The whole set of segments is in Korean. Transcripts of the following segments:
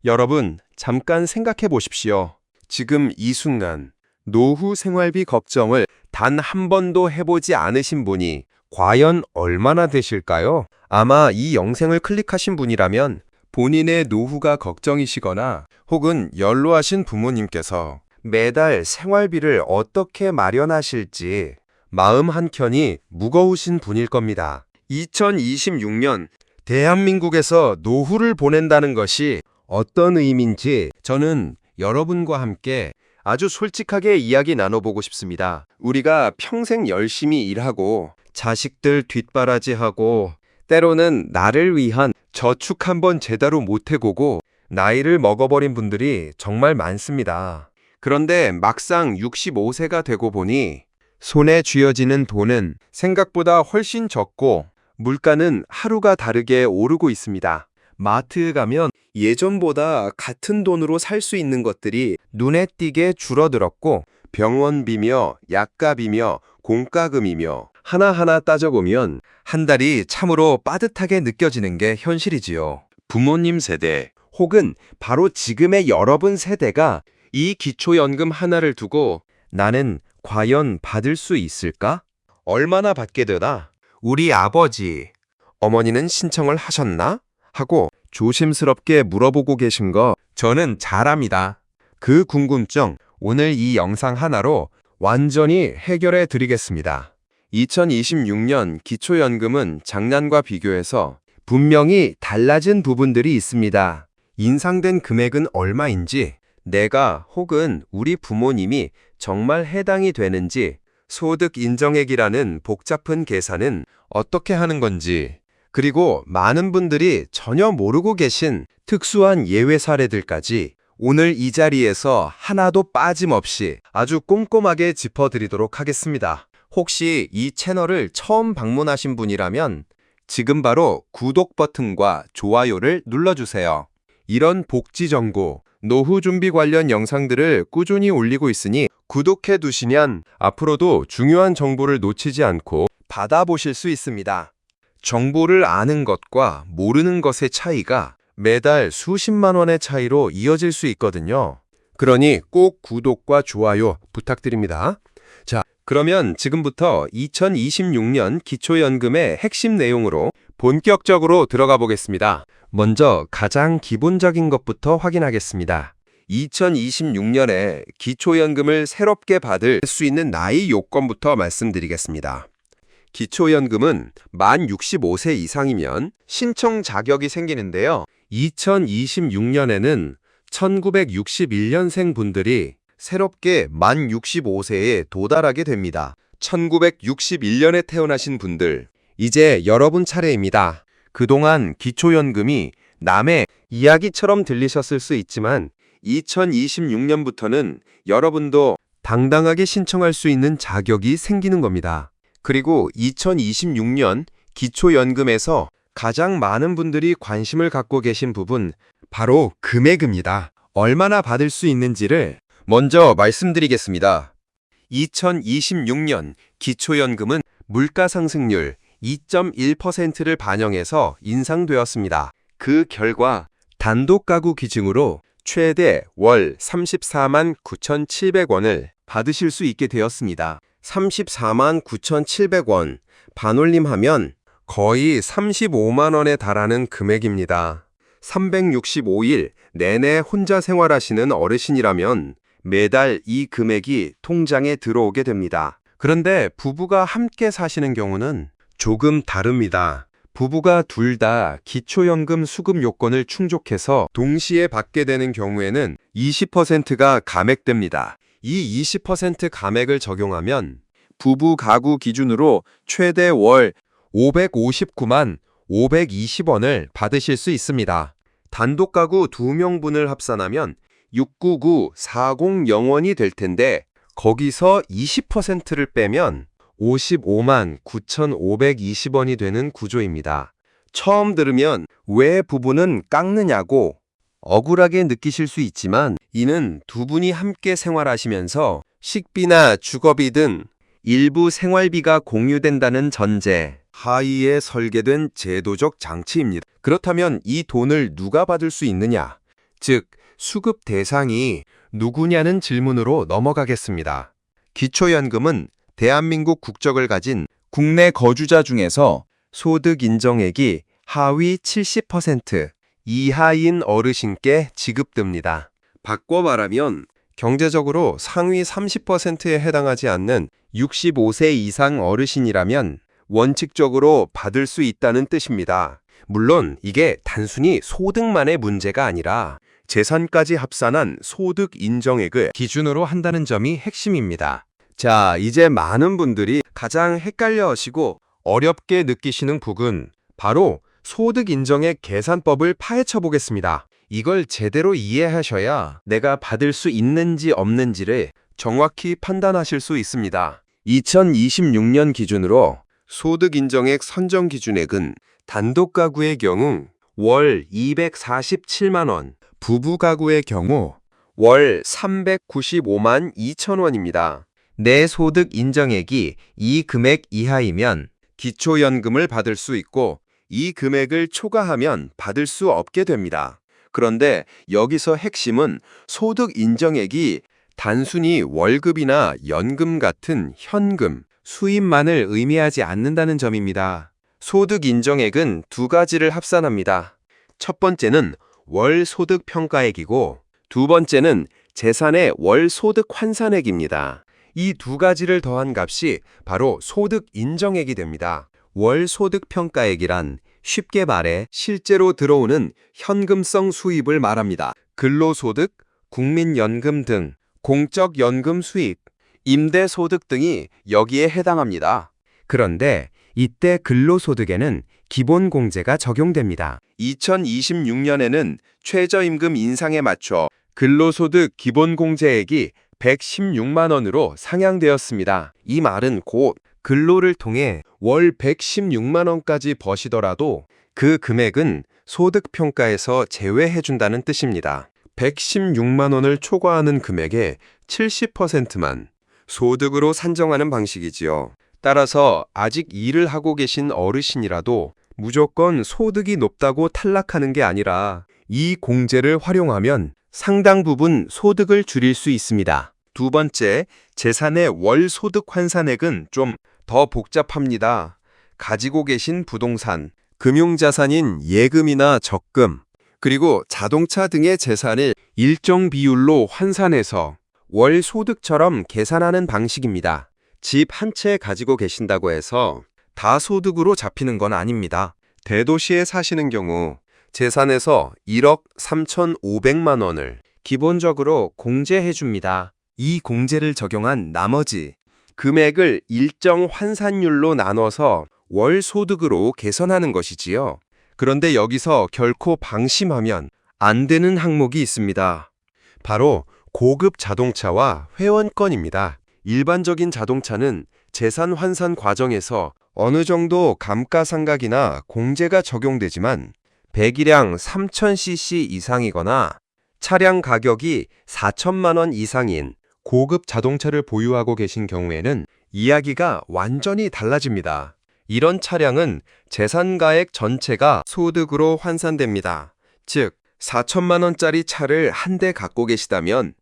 여러분, 잠깐 생각해 보십시오. 지금 이 순간 노후 생활비 걱정을 단 한 번도 해보지 않으신 분이 과연 얼마나 되실까요? 아마 이 영상을 클릭하신 분이라면 본인의 노후가 걱정이시거나 혹은 연로하신 부모님께서 매달 생활비를 어떻게 마련하실지 마음 한켠이 무거우신 분일 겁니다. 2026년 대한민국에서 노후를 보낸다는 것이 어떤 의미인지 저는 여러분과 함께 아주 솔직하게 이야기 나눠보고 싶습니다. 우리가 평생 열심히 일하고 자식들 뒷바라지하고 때로는 나를 위한 저축 한번 제대로 못 해보고 나이를 먹어버린 분들이 정말 많습니다. 그런데 막상 65세가 되고 보니 손에 쥐어지는 돈은 생각보다 훨씬 적고 물가는 하루가 다르게 오르고 있습니다. 마트에 가면 예전보다 같은 돈으로 살 수 있는 것들이 눈에 띄게 줄어들었고 병원비며 약값이며 공과금이며 하나하나 따져보면 한 달이 참으로 빠듯하게 느껴지는 게 현실이지요. 부모님 세대 혹은 바로 지금의 여러분 세대가 이 기초연금 하나를 두고 나는 과연 받을 수 있을까? 얼마나 받게 되나? 우리 아버지, 어머니는 신청을 하셨나? 하고 조심스럽게 물어보고 계신 거 저는 잘 압니다. 그 궁금증 오늘 이 영상 하나로 완전히 해결해 드리겠습니다. 2026년 기초연금은 작년과 비교해서 분명히 달라진 부분들이 있습니다. 인상된 금액은 얼마인지, 내가 혹은 우리 부모님이 정말 해당이 되는지, 소득 인정액이라는 복잡한 계산은 어떻게 하는 건지, 그리고 많은 분들이 전혀 모르고 계신 특수한 예외 사례들까지 오늘 이 자리에서 하나도 빠짐없이 아주 꼼꼼하게 짚어드리도록 하겠습니다. 혹시 이 채널을 처음 방문하신 분이라면 지금 바로 구독 버튼과 좋아요를 눌러주세요. 이런 복지 정보, 노후 준비 관련 영상들을 꾸준히 올리고 있으니 구독해 두시면 앞으로도 중요한 정보를 놓치지 않고 받아보실 수 있습니다. 정보를 아는 것과 모르는 것의 차이가 매달 수십만 원의 차이로 이어질 수 있거든요. 그러니 꼭 구독과 좋아요 부탁드립니다. 자, 그러면 지금부터 2026년 기초연금의 핵심 내용으로 본격적으로 들어가 보겠습니다. 먼저 가장 기본적인 것부터 확인하겠습니다. 2026년에 기초연금을 새롭게 받을 수 있는 나이 요건부터 말씀드리겠습니다. 기초연금은 만 65세 이상이면 신청 자격이 생기는데요. 2026년에는 1961년생 분들이 새롭게 만 65세에 도달하게 됩니다. 1961년에 태어나신 분들, 이제 여러분 차례입니다. 그동안 기초연금이 남의 이야기처럼 들리셨을 수 있지만 2026년부터는 여러분도 당당하게 신청할 수 있는 자격이 생기는 겁니다. 그리고 2026년 기초연금에서 가장 많은 분들이 관심을 갖고 계신 부분, 바로 금액입니다. 얼마나 받을 수 있는지를 먼저 말씀드리겠습니다. 2026년 기초연금은 물가상승률 2.1%를 반영해서 인상되었습니다. 그 결과 단독가구 기준으로 최대 월 34만 9,700원을 받으실 수 있게 되었습니다. 34만 9,700원, 반올림하면 거의 35만 원에 달하는 금액입니다. 365일 내내 혼자 생활하시는 어르신이라면 매달 이 금액이 통장에 들어오게 됩니다. 그런데 부부가 함께 사시는 경우는 조금 다릅니다. 부부가 둘 다 기초연금 수급 요건을 충족해서 동시에 받게 되는 경우에는 20%가 감액됩니다. 이 20% 감액을 적용하면 부부 가구 기준으로 최대 월 559만 520원을 받으실 수 있습니다. 단독 가구 2명분을 합산하면 699,400원이 될 텐데 거기서 20%를 빼면 55만 9,520원이 되는 구조입니다. 처음 들으면 왜 부부는 깎느냐고 억울하게 느끼실 수 있지만 이는 두 분이 함께 생활하시면서 식비나 주거비 등 일부 생활비가 공유된다는 전제 하이에 설계된 제도적 장치입니다. 그렇다면 이 돈을 누가 받을 수 있느냐? 즉 수급 대상이 누구냐는 질문으로 넘어가겠습니다. 기초연금은 대한민국 국적을 가진 국내 거주자 중에서 소득 인정액이 하위 70% 이하인 어르신께 지급됩니다. 바꿔 말하면 경제적으로 상위 30%에 해당하지 않는 65세 이상 어르신이라면 원칙적으로 받을 수 있다는 뜻입니다. 물론 이게 단순히 소득만의 문제가 아니라 재산까지 합산한 소득 인정액을 기준으로 한다는 점이 핵심입니다. 자, 이제 많은 분들이 가장 헷갈려 하시고 어렵게 느끼시는 부분, 바로 소득 인정액 계산법을 파헤쳐 보겠습니다. 이걸 제대로 이해하셔야 내가 받을 수 있는지 없는지를 정확히 판단하실 수 있습니다. 2026년 기준으로 소득 인정액 선정 기준액은 단독 가구의 경우 월 247만 원, 부부 가구의 경우 월 395만 2천 원입니다. 내 소득 인정액이 이 금액 이하이면 기초연금을 받을 수 있고 이 금액을 초과하면 받을 수 없게 됩니다. 그런데 여기서 핵심은 소득 인정액이 단순히 월급이나 연금 같은 현금, 수입만을 의미하지 않는다는 점입니다. 소득 인정액은 두 가지를 합산합니다. 첫 번째는 월 소득 평가액이고 두 번째는 재산의 월 소득 환산액입니다. 이 두 가지를 더한 값이 바로 소득 인정액이 됩니다. 월 소득 평가액이란 쉽게 말해 실제로 들어오는 현금성 수입을 말합니다. 근로소득, 국민연금 등 공적 연금 수입, 임대소득 등이 여기에 해당합니다. 그런데 이때 근로소득에는 기본공제가 적용됩니다. 2026년에는 최저임금 인상에 맞춰 근로소득 기본공제액이 116만 원으로 상향되었습니다. 이 말은 곧 근로를 통해 월 116만 원까지 버시더라도 그 금액은 소득평가에서 제외해준다는 뜻입니다. 116만 원을 초과하는 금액의 70%만 소득으로 산정하는 방식이지요. 따라서 아직 일을 하고 계신 어르신이라도 무조건 소득이 높다고 탈락하는 게 아니라 이 공제를 활용하면 상당 부분 소득을 줄일 수 있습니다. 두 번째, 재산의 월 소득 환산액은 좀 더 복잡합니다. 가지고 계신 부동산, 금융자산인 예금이나 적금, 그리고 자동차 등의 재산을 일정 비율로 환산해서 월 소득처럼 계산하는 방식입니다. 집 한 채 가지고 계신다고 해서 다 소득으로 잡히는 건 아닙니다. 대도시에 사시는 경우 재산에서 1억 3,500만 원을 기본적으로 공제해 줍니다. 이 공제를 적용한 나머지 금액을 일정 환산율로 나눠서 월 소득으로 계산하는 것이지요. 그런데 여기서 결코 방심하면 안 되는 항목이 있습니다. 바로 고급 자동차와 회원권입니다. 일반적인 자동차는 재산 환산 과정에서 어느 정도 감가상각이나 공제가 적용되지만 배기량 3000cc 이상이거나 차량 가격이 4천만 원 이상인 고급 자동차를 보유하고 계신 경우에는 이야기가 완전히 달라집니다. 이런 차량은 재산가액 전체가 소득으로 환산됩니다. 즉, 4천만 원짜리 차를 한 대 갖고 계시다면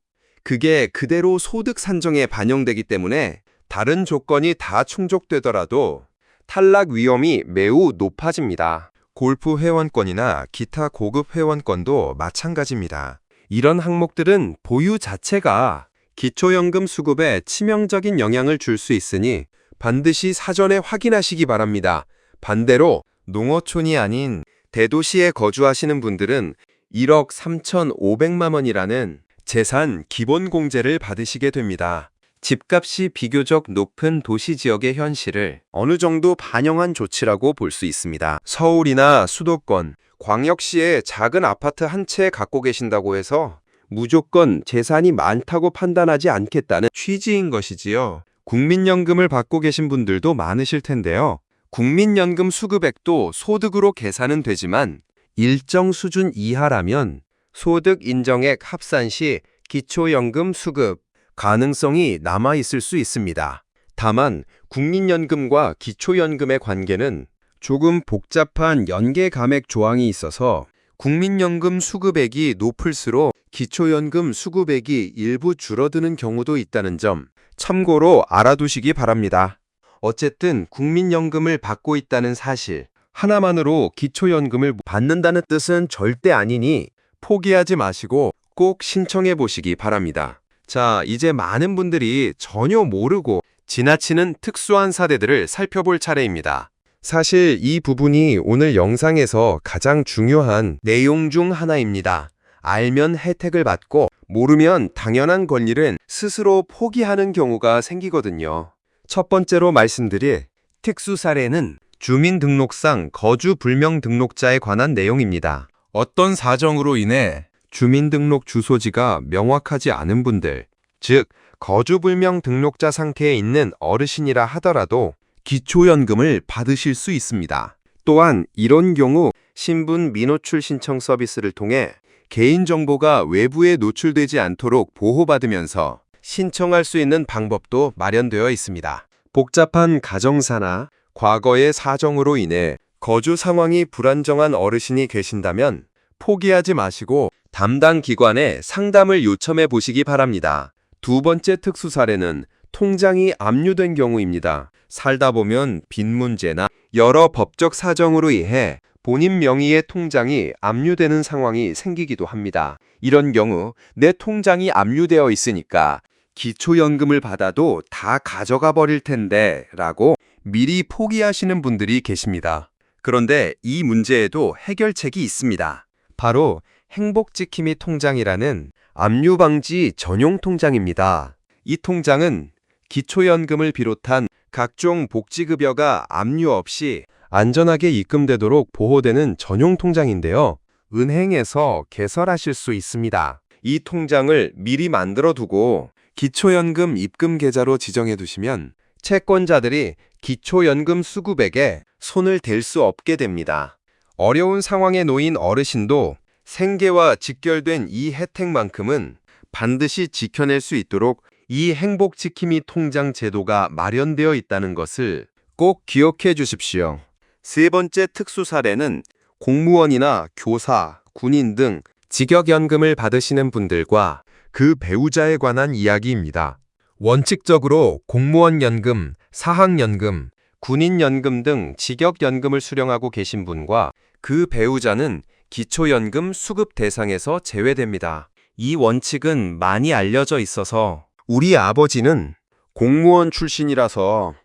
그게 그대로 소득 산정에 반영되기 때문에 다른 조건이 다 충족되더라도 탈락 위험이 매우 높아집니다. 골프 회원권이나 기타 고급 회원권도 마찬가지입니다. 이런 항목들은 보유 자체가 기초연금 수급에 치명적인 영향을 줄 수 있으니 반드시 사전에 확인하시기 바랍니다. 반대로 농어촌이 아닌 대도시에 거주하시는 분들은 1억 3,500만 원이라는 재산 기본공제를 받으시게 됩니다. 집값이 비교적 높은 도시 지역의 현실을 어느 정도 반영한 조치라고 볼 수 있습니다. 서울이나 수도권, 광역시에 작은 아파트 한 채 갖고 계신다고 해서 무조건 재산이 많다고 판단하지 않겠다는 취지인 것이지요. 국민연금을 받고 계신 분들도 많으실 텐데요. 국민연금 수급액도 소득으로 계산은 되지만 일정 수준 이하라면 소득 인정액 합산 시 기초연금 수급 가능성이 남아있을 수 있습니다. 다만 국민연금과 기초연금의 관계는 조금 복잡한 연계 감액 조항이 있어서 국민연금 수급액이 높을수록 기초연금 수급액이 일부 줄어드는 경우도 있다는 점 참고로 알아두시기 바랍니다. 어쨌든 국민연금을 받고 있다는 사실 하나만으로 기초연금을 받는다는 뜻은 절대 아니니 포기하지 마시고 꼭 신청해 보시기 바랍니다. 자, 이제 많은 분들이 전혀 모르고 지나치는 특수한 사례들을 살펴볼 차례입니다. 사실 이 부분이 오늘 영상에서 가장 중요한 내용 중 하나입니다. 알면 혜택을 받고 모르면 당연한 권리를 스스로 포기하는 경우가 생기거든요. 첫 번째로 말씀드릴 특수 사례는 주민등록상 거주불명등록자에 관한 내용입니다. 어떤 사정으로 인해 주민등록 주소지가 명확하지 않은 분들, 즉 거주불명 등록자 상태에 있는 어르신이라 하더라도 기초연금을 받으실 수 있습니다. 또한 이런 경우 신분 미노출 신청 서비스를 통해 개인정보가 외부에 노출되지 않도록 보호받으면서 신청할 수 있는 방법도 마련되어 있습니다. 복잡한 가정사나 과거의 사정으로 인해 거주 상황이 불안정한 어르신이 계신다면 포기하지 마시고 담당 기관에 상담을 요청해 보시기 바랍니다. 두 번째 특수 사례는 통장이 압류된 경우입니다. 살다 보면 빚 문제나 여러 법적 사정으로 인해 본인 명의의 통장이 압류되는 상황이 생기기도 합니다. 이런 경우 내 통장이 압류되어 있으니까 기초연금을 받아도 다 가져가 버릴 텐데 라고 미리 포기하시는 분들이 계십니다. 그런데 이 문제에도 해결책이 있습니다. 바로 행복지킴이 통장이라는 압류방지 전용 통장입니다. 이 통장은 기초연금을 비롯한 각종 복지급여가 압류 없이 안전하게 입금되도록 보호되는 전용 통장인데요. 은행에서 개설하실 수 있습니다. 이 통장을 미리 만들어 두고 기초연금 입금 계좌로 지정해 두시면 채권자들이 기초연금 수급액에 손을 댈 수 없게 됩니다. 어려운 상황에 놓인 어르신도 생계와 직결된 이 혜택만큼은 반드시 지켜낼 수 있도록 이 행복지킴이 통장 제도가 마련되어 있다는 것을 꼭 기억해 주십시오. 세 번째 특수 사례는 공무원이나 교사, 군인 등 직역연금을 받으시는 분들과 그 배우자에 관한 이야기입니다. 원칙적으로 공무원연금, 사학연금, 군인연금 등 직역연금을 수령하고 계신 분과 그 배우자는 기초연금 수급 대상에서 제외됩니다. 이 원칙은 많이 알려져 있어서 우리 아버지는 공무원 출신이라서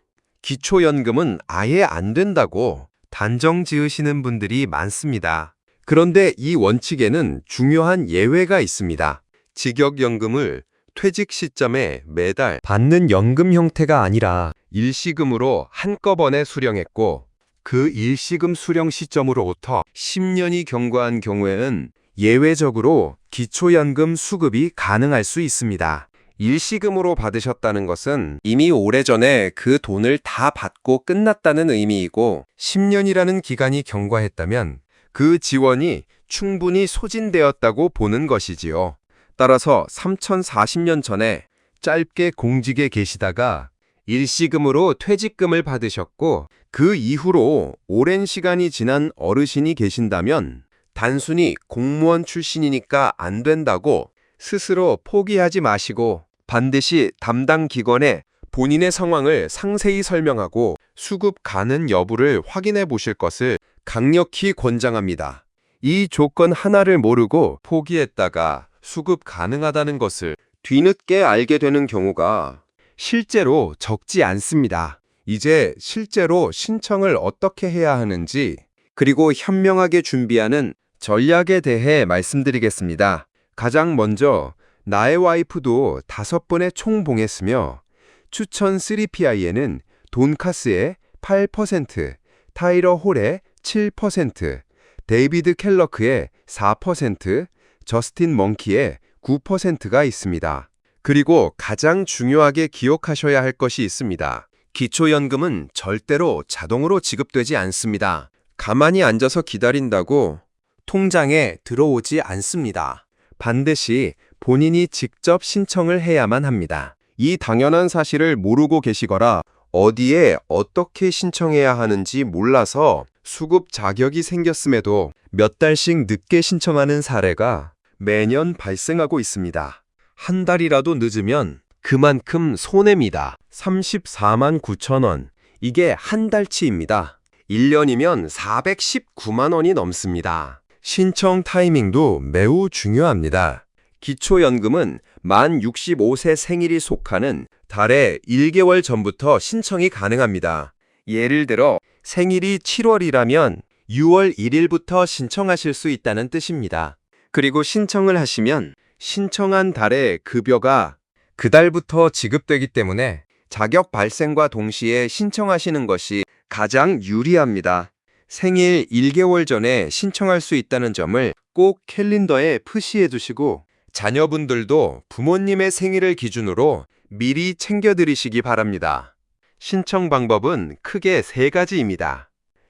기초연금은 아예 안 된다고 단정 지으시는 분들이 많습니다. 그런데 이 원칙에는 중요한 예외가 있습니다. 직역연금을 퇴직 시점에 매달 받는 연금 형태가 아니라 일시금으로 한꺼번에 수령했고 그 일시금 수령 시점으로부터 10년이 경과한 경우에는 예외적으로 기초연금 수급이 가능할 수 있습니다. 일시금으로 받으셨다는 것은 이미 오래전에 그 돈을 다 받고 끝났다는 의미이고 10년이라는 기간이 경과했다면 그 지원이 충분히 소진되었다고 보는 것이지요. 따라서 3040년 전에 짧게 공직에 계시다가 일시금으로 퇴직금을 받으셨고 그 이후로 오랜 시간이 지난 어르신이 계신다면 단순히 공무원 출신이니까 안 된다고 스스로 포기하지 마시고 반드시 담당 기관에 본인의 상황을 상세히 설명하고 수급 가능 여부를 확인해 보실 것을 강력히 권장합니다. 이 조건 하나를 모르고 포기했다가 수급 가능하다는 것을 뒤늦게 알게 되는 경우가 실제로 적지 않습니다. 이제 실제로 신청을 어떻게 해야 하는지 그리고 현명하게 준비하는 전략에 대해 말씀드리겠습니다. 가장 먼저 나의 와이프도 5번의 총봉했으며 추천 3PI에는 돈카스의 8%, 타이러 홀의 7%, 데이비드 켈러크의 4%, 저스틴 먼키의 9%가 있습니다. 그리고 가장 중요하게 기억하셔야 할 것이 있습니다. 기초연금은 절대로 자동으로 지급되지 않습니다. 가만히 앉아서 기다린다고 통장에 들어오지 않습니다. 반드시 본인이 직접 신청을 해야만 합니다. 이 당연한 사실을 모르고 계시거나 어디에 어떻게 신청해야 하는지 몰라서 수급 자격이 생겼음에도 몇 달씩 늦게 신청하는 사례가 매년 발생하고 있습니다. 한 달이라도 늦으면 그만큼 손해입니다. 34만 9천 원. 이게 한 달치입니다. 1년이면 419만 원이 넘습니다. 신청 타이밍도 매우 중요합니다. 기초연금은 만 65세 생일이 속하는 달에 1개월 전부터 신청이 가능합니다. 예를 들어 생일이 7월이라면 6월 1일부터 신청하실 수 있다는 뜻입니다. 그리고 신청을 하시면 신청한 달에 급여가 그 달부터 지급되기 때문에 자격 발생과 동시에 신청하시는 것이 가장 유리합니다. 생일 1개월 전에 신청할 수 있다는 점을 꼭 캘린더에 표시해 두시고 자녀분들도 부모님의 생일을 기준으로 미리 챙겨드리시기 바랍니다. 신청 방법은 크게 3가지입니다.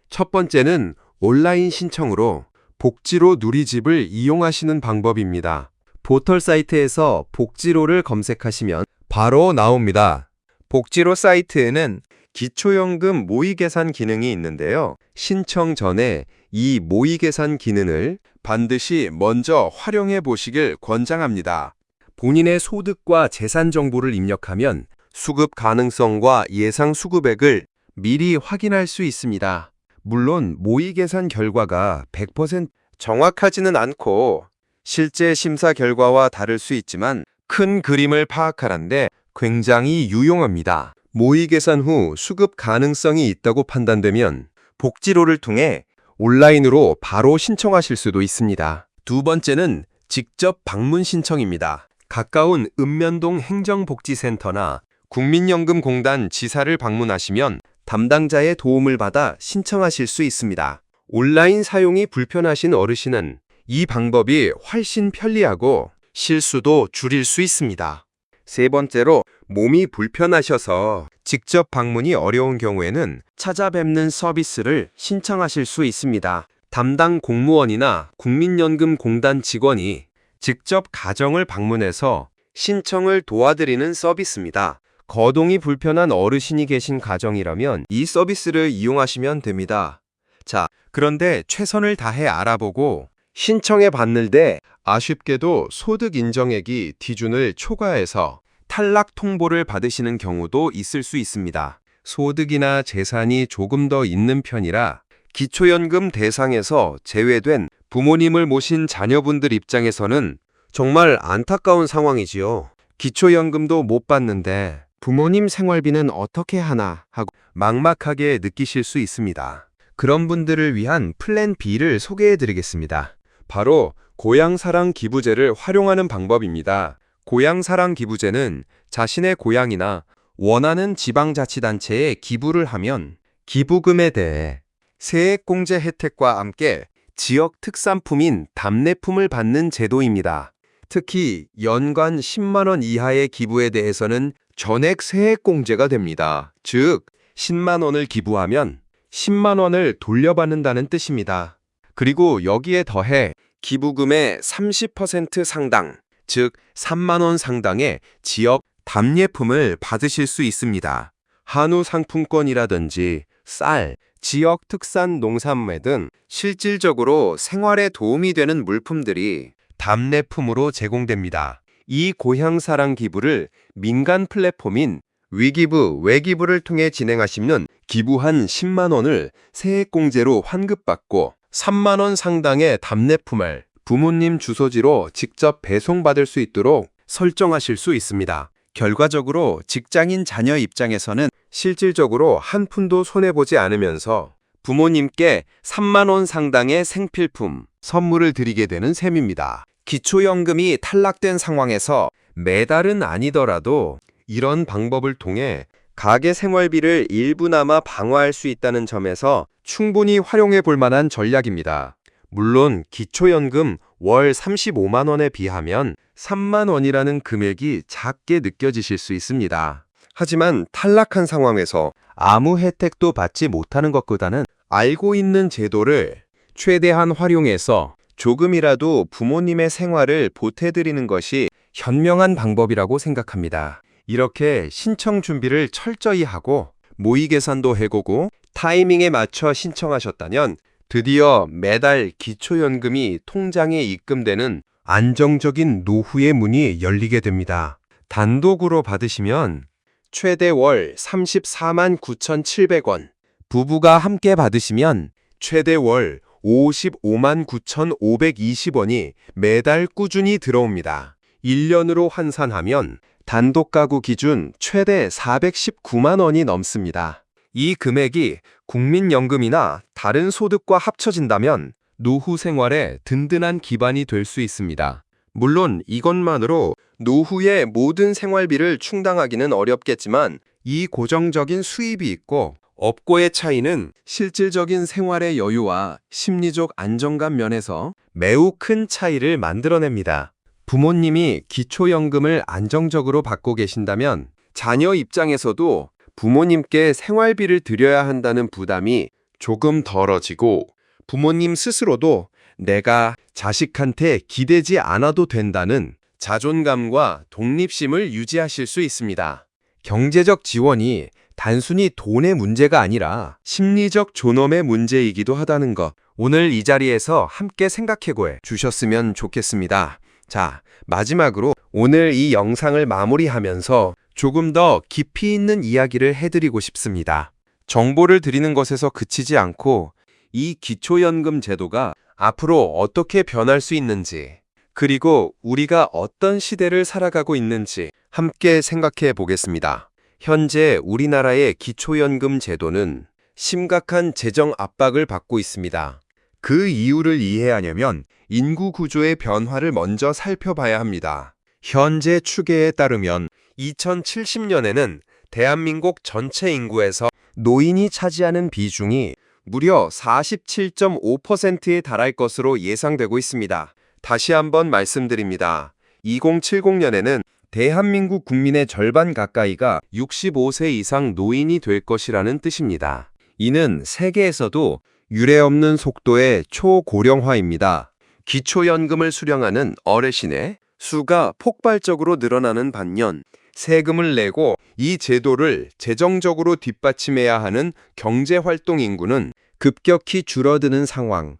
첫 번째는 온라인 신청으로 복지로 누리집을 이용하시는 방법입니다. 포털 사이트에서 복지로를 검색하시면 바로 나옵니다. 복지로 사이트에는 기초연금 모의계산 기능이 있는데요. 신청 전에 이 모의계산 기능을 반드시 먼저 활용해 보시길 권장합니다. 본인의 소득과 재산 정보를 입력하면 수급 가능성과 예상 수급액을 미리 확인할 수 있습니다. 물론 모의계산 결과가 100% 정확하지는 않고 실제 심사 결과와 다를 수 있지만 큰 그림을 파악하는데 굉장히 유용합니다. 모의계산 후 수급 가능성이 있다고 판단되면 복지로를 통해 온라인으로 바로 신청하실 수도 있습니다. 두 번째는 직접 방문 신청입니다. 가까운 읍면동 행정복지센터나 국민연금공단 지사를 방문하시면 담당자의 도움을 받아 신청하실 수 있습니다. 온라인 사용이 불편하신 어르신은 이 방법이 훨씬 편리하고 실수도 줄일 수 있습니다. 세 번째로 몸이 불편하셔서 직접 방문이 어려운 경우에는 찾아뵙는 서비스를 신청하실 수 있습니다. 담당 공무원이나 국민연금공단 직원이 직접 가정을 방문해서 신청을 도와드리는 서비스입니다. 거동이 불편한 어르신이 계신 가정이라면 이 서비스를 이용하시면 됩니다. 자, 그런데 최선을 다해 알아보고 신청해 봤는데 아쉽게도 소득 인정액이 기준을 초과해서 탈락 통보를 받으시는 경우도 있을 수 있습니다. 소득이나 재산이 조금 더 있는 편이라 기초연금 대상에서 제외된 부모님을 모신 자녀분들 입장에서는 정말 안타까운 상황이지요. 기초연금도 못 받는데 부모님 생활비는 어떻게 하나 하고 막막하게 느끼실 수 있습니다. 그런 분들을 위한 플랜 B를 소개해 드리겠습니다. 바로 고향사랑 기부제를 활용하는 방법입니다. 고향사랑 기부제는 자신의 고향이나 원하는 지방자치단체에 기부를 하면 기부금에 대해 세액공제 혜택과 함께 지역 특산품인 답례품을 받는 제도입니다. 특히 연간 10만 원 이하의 기부에 대해서는 전액 세액공제가 됩니다. 즉, 10만 원을 기부하면 10만 원을 돌려받는다는 뜻입니다. 그리고 여기에 더해 기부금의 30% 상당, 즉 3만 원 상당의 지역 답례품을 받으실 수 있습니다. 한우 상품권이라든지 쌀, 지역 특산 농산물 등 실질적으로 생활에 도움이 되는 물품들이 답례품으로 제공됩니다. 이 고향사랑 기부를 민간 플랫폼인 위기부, 외기부를 통해 진행하시면 기부한 10만 원을 세액공제로 환급받고 3만 원 상당의 답례품을 부모님 주소지로 직접 배송받을 수 있도록 설정하실 수 있습니다. 결과적으로 직장인 자녀 입장에서는 실질적으로 한 푼도 손해보지 않으면서 부모님께 3만 원 상당의 생필품, 선물을 드리게 되는 셈입니다. 기초연금이 탈락된 상황에서 매달은 아니더라도 이런 방법을 통해 가계 생활비를 일부나마 방어할 수 있다는 점에서 충분히 활용해 볼 만한 전략입니다. 물론 기초연금 월 35만 원에 비하면 3만 원이라는 금액이 작게 느껴지실 수 있습니다. 하지만 탈락한 상황에서 아무 혜택도 받지 못하는 것보다는 알고 있는 제도를 최대한 활용해서 조금이라도 부모님의 생활을 보태드리는 것이 현명한 방법이라고 생각합니다. 이렇게 신청 준비를 철저히 하고 모의 계산도 해보고 타이밍에 맞춰 신청하셨다면 드디어 매달 기초연금이 통장에 입금되는 안정적인 노후의 문이 열리게 됩니다. 단독으로 받으시면 최대 월 34만 9,700원, 부부가 함께 받으시면 최대 월 55만 9,520원이 매달 꾸준히 들어옵니다. 1년으로 환산하면 단독 가구 기준 최대 419만 원이 넘습니다. 이 금액이 국민연금이나 다른 소득과 합쳐진다면 노후 생활에 든든한 기반이 될 수 있습니다. 물론 이것만으로 노후의 모든 생활비를 충당하기는 어렵겠지만 이 고정적인 수입이 있고 없고의 차이는 실질적인 생활의 여유와 심리적 안정감 면에서 매우 큰 차이를 만들어냅니다. 부모님이 기초연금을 안정적으로 받고 계신다면 자녀 입장에서도 부모님께 생활비를 드려야 한다는 부담이 조금 덜어지고 부모님 스스로도 내가 자식한테 기대지 않아도 된다는 자존감과 독립심을 유지하실 수 있습니다. 경제적 지원이 단순히 돈의 문제가 아니라 심리적 존엄의 문제이기도 하다는 것, 오늘 이 자리에서 함께 생각해 주셨으면 좋겠습니다. 자, 마지막으로 오늘 이 영상을 마무리하면서 조금 더 깊이 있는 이야기를 해드리고 싶습니다. 정보를 드리는 것에서 그치지 않고 이 기초연금 제도가 앞으로 어떻게 변할 수 있는지, 그리고 우리가 어떤 시대를 살아가고 있는지 함께 생각해 보겠습니다. 현재 우리나라의 기초연금 제도는 심각한 재정 압박을 받고 있습니다. 그 이유를 이해하려면 인구 구조의 변화를 먼저 살펴봐야 합니다. 현재 추계에 따르면 2070년에는 대한민국 전체 인구에서 노인이 차지하는 비중이 무려 47.5%에 달할 것으로 예상되고 있습니다. 다시 한번 말씀드립니다. 2070년에는 대한민국 국민의 절반 가까이가 65세 이상 노인이 될 것이라는 뜻입니다. 이는 세계에서도 유례없는 속도의 초고령화입니다. 기초연금을 수령하는 어르신의 수가 폭발적으로 늘어나는 반면 세금을 내고 이 제도를 재정적으로 뒷받침해야 하는 경제활동 인구는 급격히 줄어드는 상황.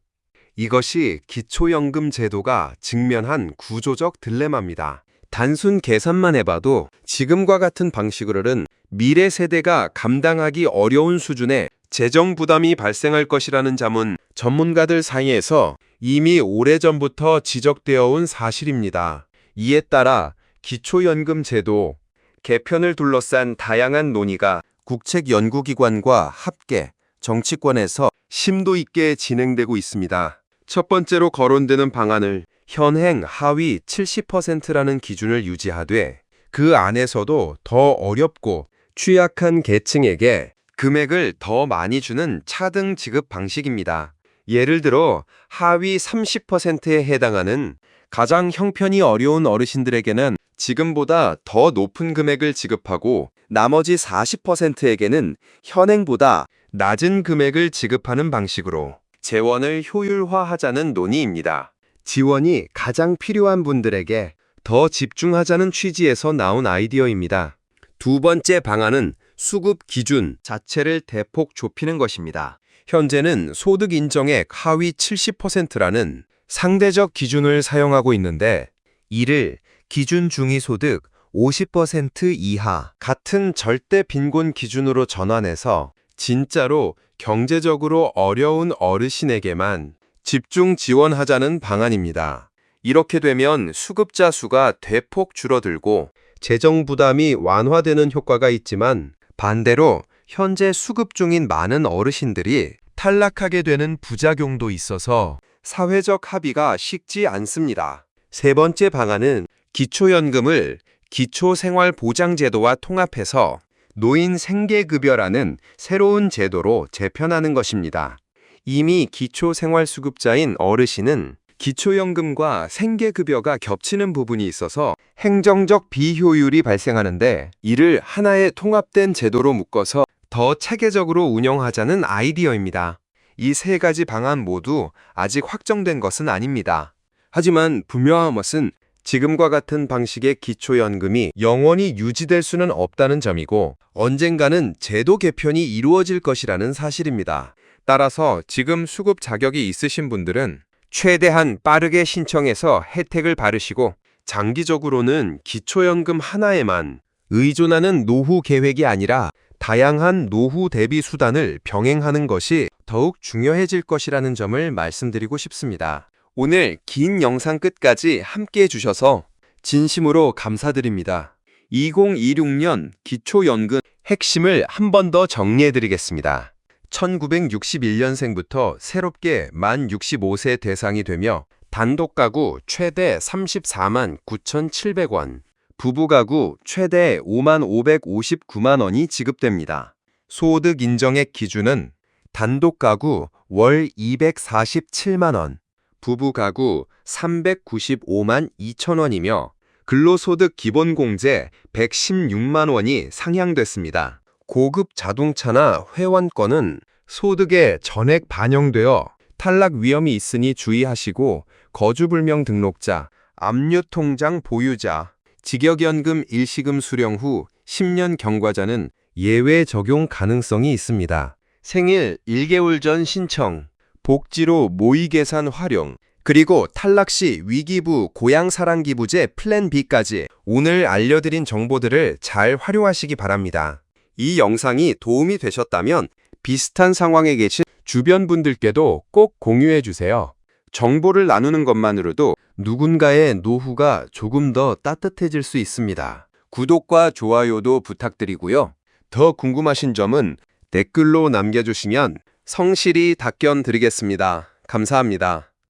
이것이 기초연금 제도가 직면한 구조적 딜레마입니다. 단순 계산만 해봐도 지금과 같은 방식으로는 미래 세대가 감당하기 어려운 수준의 재정 부담이 발생할 것이라는 점은 전문가들 사이에서 이미 오래전부터 지적되어 온 사실입니다. 이에 따라 기초연금 제도 개편을 둘러싼 다양한 논의가 국책연구기관과 합계, 정치권에서 심도 있게 진행되고 있습니다. 첫 번째로 거론되는 방안을 현행 하위 70%라는 기준을 유지하되 그 안에서도 더 어렵고 취약한 계층에게 금액을 더 많이 주는 차등 지급 방식입니다. 예를 들어 하위 30%에 해당하는 가장 형편이 어려운 어르신들에게는 지금보다 더 높은 금액을 지급하고 나머지 40%에게는 현행보다 낮은 금액을 지급하는 방식으로 재원을 효율화하자는 논의입니다. 지원이 가장 필요한 분들에게 더 집중하자는 취지에서 나온 아이디어입니다. 두 번째 방안은 수급 기준 자체를 대폭 좁히는 것입니다. 현재는 소득 인정액 하위 70%라는 상대적 기준을 사용하고 있는데 이를 기준 중위소득 50% 이하 같은 절대 빈곤 기준으로 전환해서 진짜로 경제적으로 어려운 어르신에게만 집중 지원하자는 방안입니다. 이렇게 되면 수급자 수가 대폭 줄어들고 재정 부담이 완화되는 효과가 있지만 반대로 현재 수급 중인 많은 어르신들이 탈락하게 되는 부작용도 있어서 사회적 합의가 쉽지 않습니다. 세 번째 방안은 기초연금을 기초생활보장제도와 통합해서 노인 생계급여라는 새로운 제도로 재편하는 것입니다. 이미 기초생활수급자인 어르신은 기초연금과 생계급여가 겹치는 부분이 있어서 행정적 비효율이 발생하는데 이를 하나의 통합된 제도로 묶어서 더 체계적으로 운영하자는 아이디어입니다. 이 세 가지 방안 모두 아직 확정된 것은 아닙니다. 하지만 분명한 것은 지금과 같은 방식의 기초연금이 영원히 유지될 수는 없다는 점이고 언젠가는 제도 개편이 이루어질 것이라는 사실입니다. 따라서 지금 수급 자격이 있으신 분들은 최대한 빠르게 신청해서 혜택을 받으시고 장기적으로는 기초연금 하나에만 의존하는 노후 계획이 아니라 다양한 노후 대비 수단을 병행하는 것이 더욱 중요해질 것이라는 점을 말씀드리고 싶습니다. 오늘 긴 영상 끝까지 함께 해주셔서 진심으로 감사드립니다. 2026년 기초연금 핵심을 한 번 더 정리해드리겠습니다. 1961년생부터 새롭게 만 65세 대상이 되며 단독가구 최대 34만 9,700원, 부부가구 최대 5만 559만 원이 지급됩니다. 소득 인정액 기준은 단독가구 월 247만 원, 부부가구 395만 2천 원이며 근로소득 기본공제 116만 원이 상향됐습니다. 고급 자동차나 회원권은 소득에 전액 반영되어 탈락 위험이 있으니 주의하시고 거주불명 등록자, 압류통장 보유자, 직역연금 일시금 수령 후 10년 경과자는 예외 적용 가능성이 있습니다. 생일 1개월 전 신청, 복지로 모의계산 활용, 그리고 탈락 시 위기부 고향사랑기부제 플랜 B까지 오늘 알려드린 정보들을 잘 활용하시기 바랍니다. 이 영상이 도움이 되셨다면 비슷한 상황에 계신 주변 분들께도 꼭 공유해 주세요. 정보를 나누는 것만으로도 누군가의 노후가 조금 더 따뜻해질 수 있습니다. 구독과 좋아요도 부탁드리고요. 더 궁금하신 점은 댓글로 남겨주시면 성실히 답변 드리겠습니다. 감사합니다.